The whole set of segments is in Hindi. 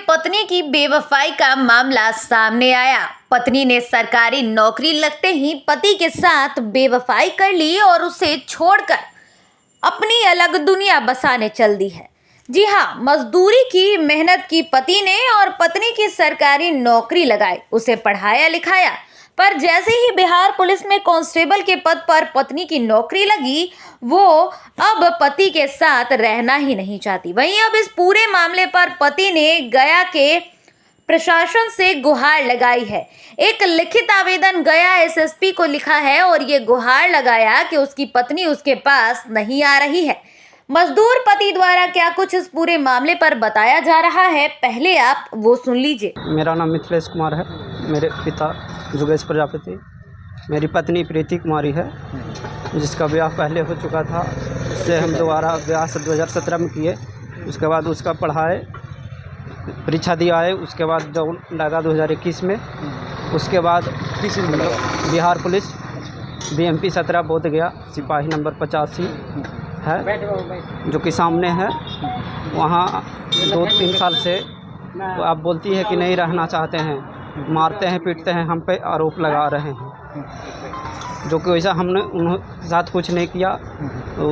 पत्नी की बेवफाई का मामला सामने आया। पत्नी ने सरकारी नौकरी लगते ही पति के साथ बेवफाई कर ली और उसे छोड़कर अपनी अलग दुनिया बसाने चल दी है। जी हाँ, मजदूरी की मेहनत की पति ने और पत्नी की सरकारी नौकरी लगाई, उसे पढ़ाया लिखाया, पर जैसे ही बिहार पुलिस में कांस्टेबल के पद पर पत्नी की नौकरी लगी, वो अब पति के साथ रहना ही नहीं चाहती। वहीं अब इस पूरे मामले पर पति ने गया के प्रशासन से गुहार लगाई है। एक लिखित आवेदन गया एसएसपी को लिखा है और ये गुहार लगाया कि उसकी पत्नी उसके पास नहीं आ रही है। मजदूर पति द्वारा क्या कुछ इस पूरे मामले पर बताया जा रहा है, पहले आप वो सुन लीजिए। मेरा नाम मिथिलेश कुमार है। मेरे पिता जुगेश प्रजापति, मेरी पत्नी प्रीति कुमारी है, जिसका ब्याह पहले हो चुका था। उससे हम दोबारा ब्याह 2017 में किए। उसके बाद उसका पढ़ाए, परीक्षा दिया है। उसके बाद जो लगा 2021 में। उसके बाद बिहार पुलिस BMP 17 बोध गया, सिपाही नंबर 85 है, जो कि सामने है। वहाँ 2-3 साल से आप बोलती है कि नहीं रहना चाहते हैं, मारते हैं, पीटते हैं, हम पे आरोप लगा रहे हैं, जो कि वैसा हमने उनके साथ कुछ नहीं किया। तो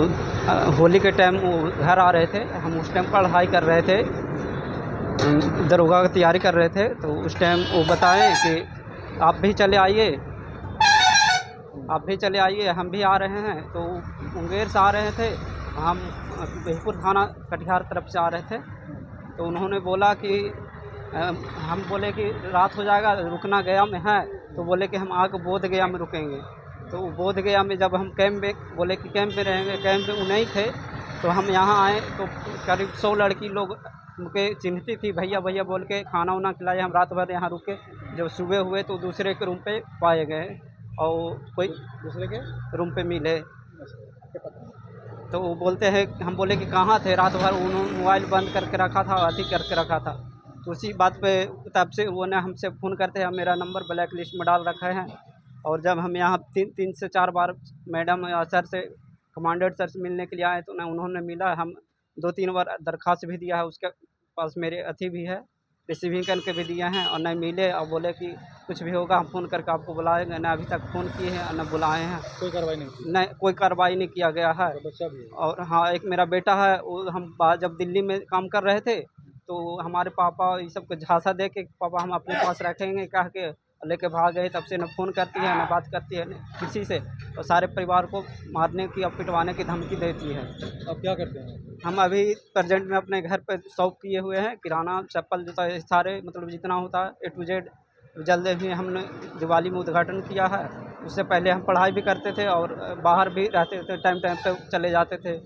होली के टाइम वो घर आ रहे थे, हम उस टाइम पढ़ाई कर रहे थे, दरोगा की तैयारी कर रहे थे। तो उस टाइम वो बताएं कि आप भी चले आइए, हम भी आ रहे हैं। तो मुंगेर से आ रहे थे, हम बिहपुर थाना कटिहार तरफ से आ रहे थे। तो उन्होंने बोला कि हम बोले कि रात हो जाएगा, रुकना गया में है। तो बोले कि हम आगे बोध गया में रुकेंगे। तो बोध गया में जब हम कैंप में, बोले कि कैंप में रहेंगे, कैंप में वो नहीं थे। तो हम यहाँ आए तो करीब 100 लड़की लोग उनके चिन्हती थी, भैया भैया बोल के खाना वाना खिलाए। हम रात भर यहाँ रुके। जब सुबह हुए तो दूसरे के रूम पे पाए गए और कोई दूसरे के रूम पे मिले। तो वो बोलते हैं, हम बोले कि कहाँ थे रात भर। उन्होंने मोबाइल बंद करके रखा था, अथी करके रखा था। तो उसी बात पे तब से वो ने हमसे फ़ोन करते हैं, मेरा नंबर ब्लैक लिस्ट में डाल रखे हैं। और जब हम यहाँ 3 से 4 बार मैडम या सर से, कमांडेंट सर से मिलने के लिए आए, तो उन्होंने मिला। हम 2-3 बार दरख्वास्त भी दिया है, उसके पास मेरे अथी भी है, रिसीविंग करके भी दिए हैं, और न मिले। और बोले कि कुछ भी होगा हम फ़ोन करके आपको बुलाएंगे। न अभी तक फ़ोन किए हैं और न बुलाए हैं। कोई कार्रवाई नहीं? नहीं, कोई कार्रवाई नहीं किया गया है। तो बच्चा भी है? और हाँ, एक मेरा बेटा है, वो हम जब दिल्ली में काम कर रहे थे, तो हमारे पापा ये सब को झांसा दे के पापा हम अपने पास रखेंगे कह के लेके भाग गए। तब से न फ़ोन करती है, न बात करती है, न किसी से। और सारे परिवार को मारने की और पिटवाने की धमकी देती है। अब क्या करते हैं? हम अभी प्रेजेंट में अपने घर पे शॉप किए हुए हैं, किराना, चप्पल, जूता, ये सारे मतलब जितना होता है A to Z। जल्द ही हमने दिवाली में उद्घाटन किया है। उससे पहले हम पढ़ाई भी करते थे और बाहर भी रहते थे, टाइम पे चले जाते थे।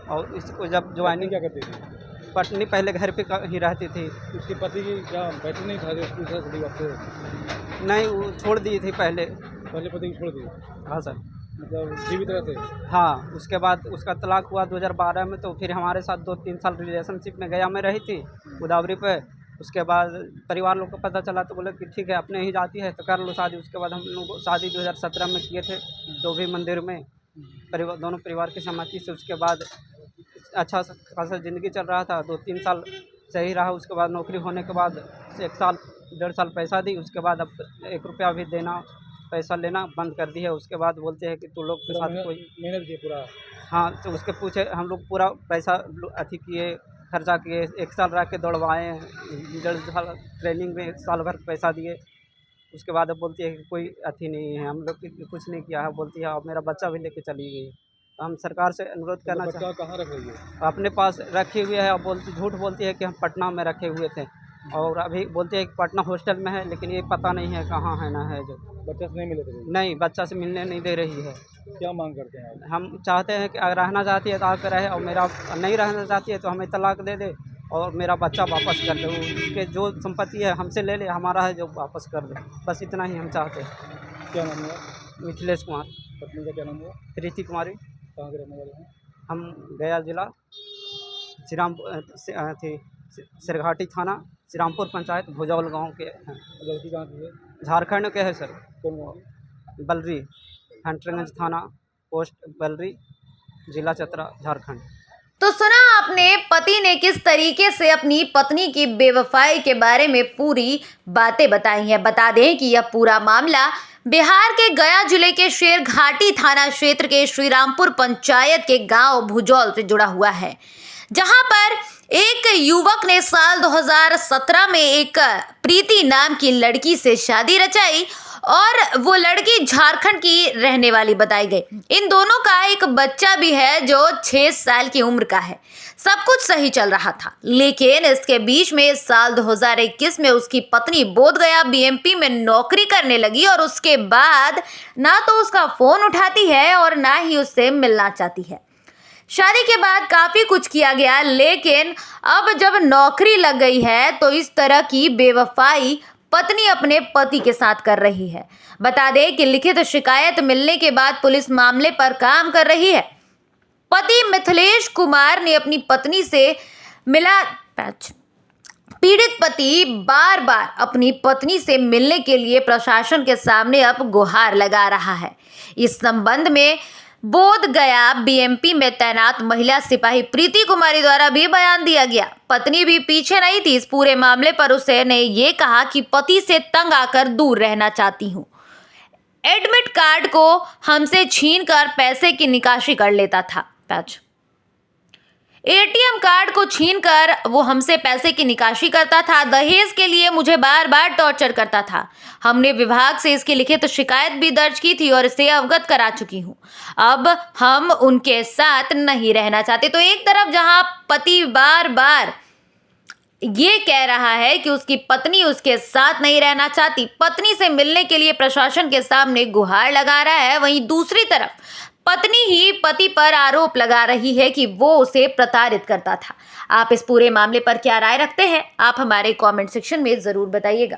और इसको जब ज्वाइनिंग, क्या करती थी? पत्नी पहले घर पे ही रहती थी। उसके पति की क्या बैठक नहीं था जो स्कूल से छुट्टी आपसे? नहीं, वो छोड़ दी थी पहले। पहले पति की छोड़ दी? हाँ सर। मतलब जीवित तरह से? हाँ, उसके बाद उसका तलाक हुआ 2012 में। तो फिर हमारे साथ 2-3 साल रिलेशनशिप में गया में रही थी, गोदावरी पे। उसके बाद परिवार लोग को पता चला तो बोले कि ठीक है, अपने ही जाती है तो कर लो शादी। उसके बाद हम लोग शादी 2017 में किए थे, जो भी मंदिर में, दोनों परिवार की सहमति से। उसके बाद अच्छा खासा ज़िंदगी चल रहा था, 2-3 साल सही रहा। उसके बाद नौकरी होने के बाद 1 साल 1.5 साल पैसा दी। उसके बाद अब 1 रुपया भी देना, पैसा लेना बंद कर दी है। उसके बाद बोलते हैं कि तू लोग के साथ कोई मेहनत की पूरा? हाँ, तो उसके पूछे हम लोग पूरा पैसा अथी किए, खर्चा किए, 1 साल रह के दौड़वाए हैं, 1.5 साल ट्रेनिंग में, 1 साल भर पैसा दिए। उसके बाद अब बोलती है कि कोई अथी नहीं है, हम लोग कुछ नहीं किया है। बोलती है अब मेरा बच्चा भी लेके चली गई। तो हम सरकार से अनुरोध करना बच्चा कहाँ रख रही है? अपने पास रखी हुई है। और झूठ बोलती है कि हम पटना में रखे हुए थे, और अभी बोलती है कि पटना हॉस्टल में है, लेकिन ये पता नहीं है कहाँ है ना है। जो बच्चा से नहीं मिले थे? नहीं, बच्चा से मिलने नहीं दे रही है। क्या मांग करते हैं आप? हम चाहते हैं कि अगर रहना चाहती है तो आकर रहे, और मेरा नहीं रहना चाहती है तो हमें तलाक दे दे और मेरा बच्चा वापस कर दे। उसके जो संपत्ति है हमसे ले ले, हमारा है जो वापस कर दे। बस इतना ही हम चाहते हैं। क्या नाम हुआ? मिथिलेश कुमार। पत्नी का क्या नाम हुआ? प्रीति कुमारी। कहाँ के रहने वाले हैं? हम गया जिला सिरघाटी थाना, श्रीरामपुर पंचायत, भुजौल गांव के हैं। लड़की कहाँ की है? झारखंड के है सर। कौन गाँव? बलरी, हंटरगंज थाना, पोस्ट बलरी, जिला चतरा, झारखंड। तो सुना आपने पति ने किस तरीके से अपनी पत्नी की बेवफाई के बारे में पूरी बातें बताई हैं। बता दें कि यह पूरा मामला बिहार के गया जिले के शेरघाटी थाना क्षेत्र के श्रीरामपुर पंचायत के गांव भुजौल से जुड़ा हुआ है, जहां पर एक युवक ने साल 2017 में एक प्रीति नाम की लड़की से शादी रचाई और वो लड़की झारखंड की रहने वाली बताई गई। इन दोनों का एक बच्चा भी है जो 6 साल की उम्र का है। सब कुछ सही चल रहा था, लेकिन इसके बीच में साल 2021 में उसकी पत्नी बोधगया बीएमपी में नौकरी करने लगी और उसके बाद ना तो उसका फोन उठाती है और ना ही उससे मिलना चाहती है। शादी के बाद काफी कुछ किया गया, लेकिन अब जब नौकरी लग गई है तो इस तरह की बेवफाई पत्नी अपने पति के साथ कर रही है। बता दें कि लिखित शिकायत मिलने के बाद पुलिस मामले पर काम कर रही है। पति मिथिलेश कुमार ने अपनी पत्नी से मिला। पीड़ित पति बार बार अपनी पत्नी से मिलने के लिए प्रशासन के सामने अब गुहार लगा रहा है। इस संबंध में बोधगया बीएमपी में तैनात महिला सिपाही प्रीति कुमारी द्वारा भी बयान दिया गया। पत्नी भी पीछे नहीं थी इस पूरे मामले पर। उसने ये कहा कि पति से तंग आकर दूर रहना चाहती हूँ। एडमिट कार्ड को हमसे छीनकर पैसे की निकासी कर लेता था। एटीएम कार्ड को छीनकर वो हमसे पैसे की निकासी करता था। दहेज के लिए मुझे बार बार टॉर्चर करता था। हमने विभाग से इसकी लिखित शिकायत भी दर्ज की थी और इसे अवगत करा चुकी हूँ। अब हम उनके साथ नहीं रहना चाहते। तो एक तरफ जहां पति बार बार ये कह रहा है कि उसकी पत्नी उसके साथ नहीं रहना चाहती, पत्नी से मिलने के लिए प्रशासन के सामने गुहार लगा रहा है, वहीं दूसरी तरफ पत्नी ही पति पर आरोप लगा रही है कि वो उसे प्रताड़ित करता था। आप इस पूरे मामले पर क्या राय रखते हैं? आप हमारे कमेंट सेक्शन में जरूर बताइएगा।